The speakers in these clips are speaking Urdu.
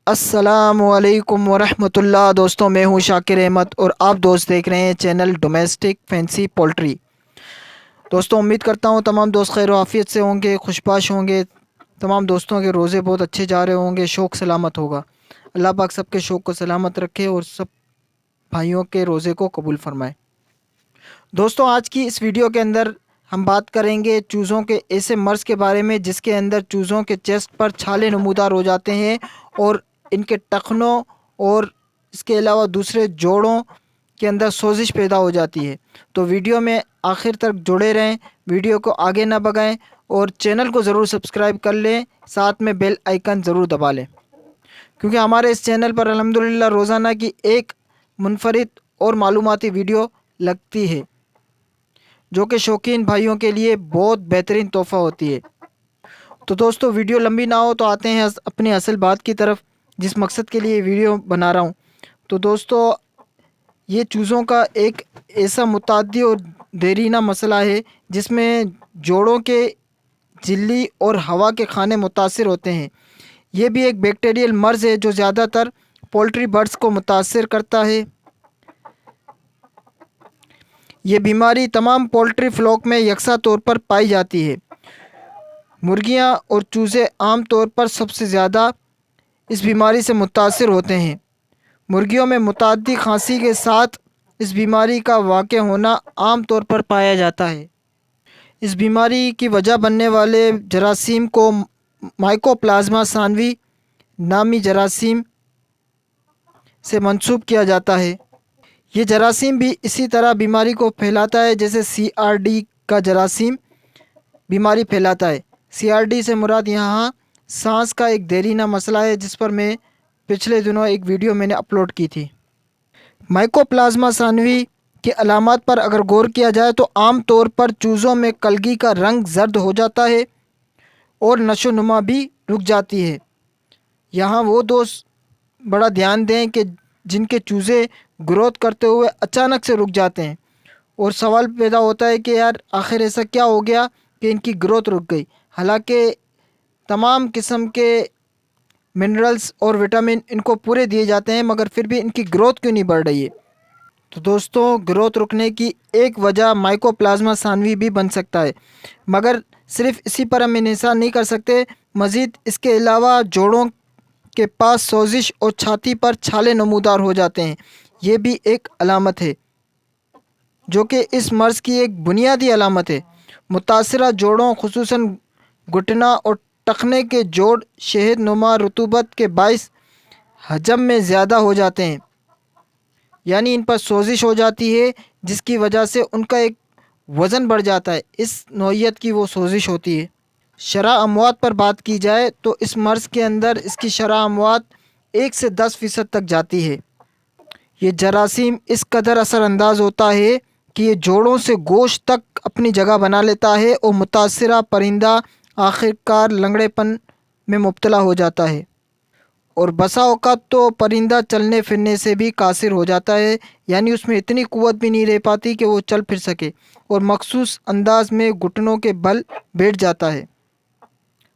السلام علیکم ورحمۃ اللہ دوستوں، میں ہوں شاکر احمد اور آپ دوست دیکھ رہے ہیں چینل ڈومیسٹک فینسی پولٹری۔ دوستوں، امید کرتا ہوں تمام دوست خیر و عافیت سے ہوں گے، خوشباش ہوں گے، تمام دوستوں کے روزے بہت اچھے جا رہے ہوں گے، شوق سلامت ہوگا۔ اللہ پاک سب کے شوق کو سلامت رکھے اور سب بھائیوں کے روزے کو قبول فرمائے۔ دوستوں، آج کی اس ویڈیو کے اندر ہم بات کریں گے چوزوں کے ایسے مرض کے بارے میں جس کے اندر چوزوں کے چیسٹ پر چھالے نمودار ہو جاتے ہیں اور ان کے ٹخنوں اور اس کے علاوہ دوسرے جوڑوں کے اندر سوزش پیدا ہو جاتی ہے۔ تو ویڈیو میں آخر تک جڑے رہیں، ویڈیو کو آگے نہ بگائیں اور چینل کو ضرور سبسکرائب کر لیں، ساتھ میں بیل آئیکن ضرور دبا لیں، کیونکہ ہمارے اس چینل پر الحمدللہ روزانہ کی ایک منفرد اور معلوماتی ویڈیو لگتی ہے، جو کہ شوقین بھائیوں کے لیے بہت بہترین تحفہ ہوتی ہے۔ تو دوستو، ویڈیو لمبی نہ ہو تو آتے ہیں اپنی اصل بات کی طرف، جس مقصد کے لیے ویڈیو بنا رہا ہوں۔ تو دوستو، یہ چوزوں کا ایک ایسا متعدی اور دیرینہ مسئلہ ہے جس میں جوڑوں کے جھلی اور ہوا کے کھانے متاثر ہوتے ہیں۔ یہ بھی ایک بیکٹیریل مرض ہے جو زیادہ تر پولٹری برڈز کو متاثر کرتا ہے۔ یہ بیماری تمام پولٹری فلوک میں یکساں طور پر پائی جاتی ہے۔ مرغیاں اور چوزے عام طور پر سب سے زیادہ اس بیماری سے متاثر ہوتے ہیں۔ مرغیوں میں متعدی کھانسی کے ساتھ اس بیماری کا واقع ہونا عام طور پر پایا جاتا ہے۔ اس بیماری کی وجہ بننے والے جراثیم کو مائکوپلازما ثانوی نامی جراثیم سے منسوب کیا جاتا ہے۔ یہ جراثیم بھی اسی طرح بیماری کو پھیلاتا ہے جیسے CRD کا جراثیم بیماری پھیلاتا ہے۔ CRD سے مراد یہاں سانس کا ایک دیرینہ مسئلہ ہے، جس پر میں پچھلے دنوں ایک ویڈیو میں نے اپلوڈ کی تھی۔ مائکوپلازما ثانوی کی علامات پر اگر غور کیا جائے تو عام طور پر چوزوں میں کلگی کا رنگ زرد ہو جاتا ہے اور نشو و نما بھی رک جاتی ہے۔ یہاں وہ دوست بڑا دھیان دیں کہ جن کے چوزے گروتھ کرتے ہوئے اچانک سے رک جاتے ہیں، اور سوال پیدا ہوتا ہے کہ یار آخر ایسا کیا ہو گیا کہ ان کی گروتھ رک گئی، حالانکہ تمام قسم کے منرلز اور وٹامن ان کو پورے دیے جاتے ہیں، مگر پھر بھی ان کی گروتھ کیوں نہیں بڑھ رہی ہے؟ تو دوستوں، گروتھ رکنے کی ایک وجہ مائکوپلازما ثانوی بھی بن سکتا ہے، مگر صرف اسی پر ہم انحصار نہیں کر سکتے۔ مزید اس کے علاوہ جوڑوں کے پاس سوزش اور چھاتی پر چھالے نمودار ہو جاتے ہیں، یہ بھی ایک علامت ہے جو کہ اس مرض کی ایک بنیادی علامت ہے۔ متاثرہ جوڑوں خصوصاً گھٹنا اور ٹخنے کے جوڑ شہد نما رطوبت کے باعث حجم میں زیادہ ہو جاتے ہیں، یعنی ان پر سوزش ہو جاتی ہے، جس کی وجہ سے ان کا ایک وزن بڑھ جاتا ہے، اس نوعیت کی وہ سوزش ہوتی ہے۔ شرح اموات پر بات کی جائے تو اس مرض کے اندر اس کی شرح اموات 1 سے 10% تک جاتی ہے۔ یہ جراثیم اس قدر اثر انداز ہوتا ہے کہ یہ جوڑوں سے گوشت تک اپنی جگہ بنا لیتا ہے اور متاثرہ پرندہ آخر کار لنگڑے پن میں مبتلا ہو جاتا ہے، اور بسا اوقات تو پرندہ چلنے پھرنے سے بھی قاصر ہو جاتا ہے، یعنی اس میں اتنی قوت بھی نہیں رہ پاتی کہ وہ چل پھر سکے اور مخصوص انداز میں گھٹنوں کے بل بیٹھ جاتا ہے۔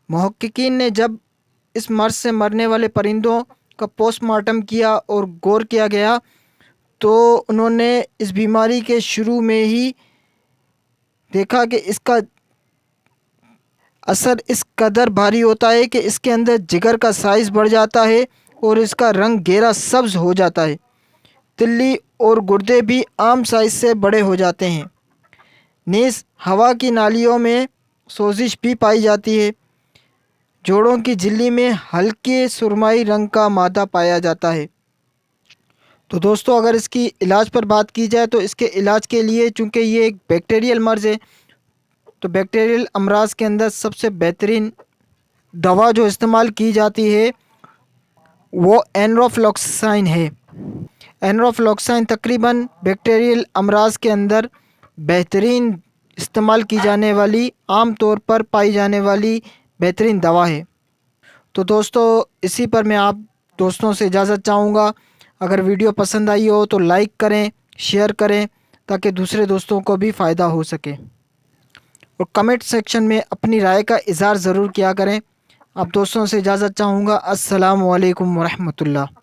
محققین نے جب اس مرض سے مرنے والے پرندوں کا پوسٹ مارٹم کیا اور غور کیا گیا تو انہوں نے اس بیماری کے شروع میں ہی دیکھا کہ اس کا اثر اس قدر بھاری ہوتا ہے کہ اس کے اندر جگر کا سائز بڑھ جاتا ہے اور اس کا رنگ گہرا سبز ہو جاتا ہے۔ تلی اور گردے بھی عام سائز سے بڑے ہو جاتے ہیں۔ نیز ہوا کی نالیوں میں سوزش بھی پائی جاتی ہے۔ جوڑوں کی جھلی میں ہلکے سرمائی رنگ کا مادہ پایا جاتا ہے۔ تو دوستو، اگر اس کی علاج پر بات کی جائے تو اس کے علاج کے لیے، چونکہ یہ ایک بیکٹیریل مرض ہے، تو بیکٹیریل امراض کے اندر سب سے بہترین دوا جو استعمال کی جاتی ہے وہ اینروفلوکساسائن ہے۔ اینروفلوکساسائن تقریباً بیکٹیریل امراض کے اندر بہترین استعمال کی جانے والی، عام طور پر پائی جانے والی بہترین دوا ہے۔ تو دوستو، اسی پر میں آپ دوستوں سے اجازت چاہوں گا۔ اگر ویڈیو پسند آئی ہو تو لائک کریں، شیئر کریں، تاکہ دوسرے دوستوں کو بھی فائدہ ہو سکے، اور کمنٹ سیکشن میں اپنی رائے کا اظہار ضرور کیا کریں۔ اب دوستوں سے اجازت چاہوں گا۔ السلام علیکم ورحمۃ اللہ۔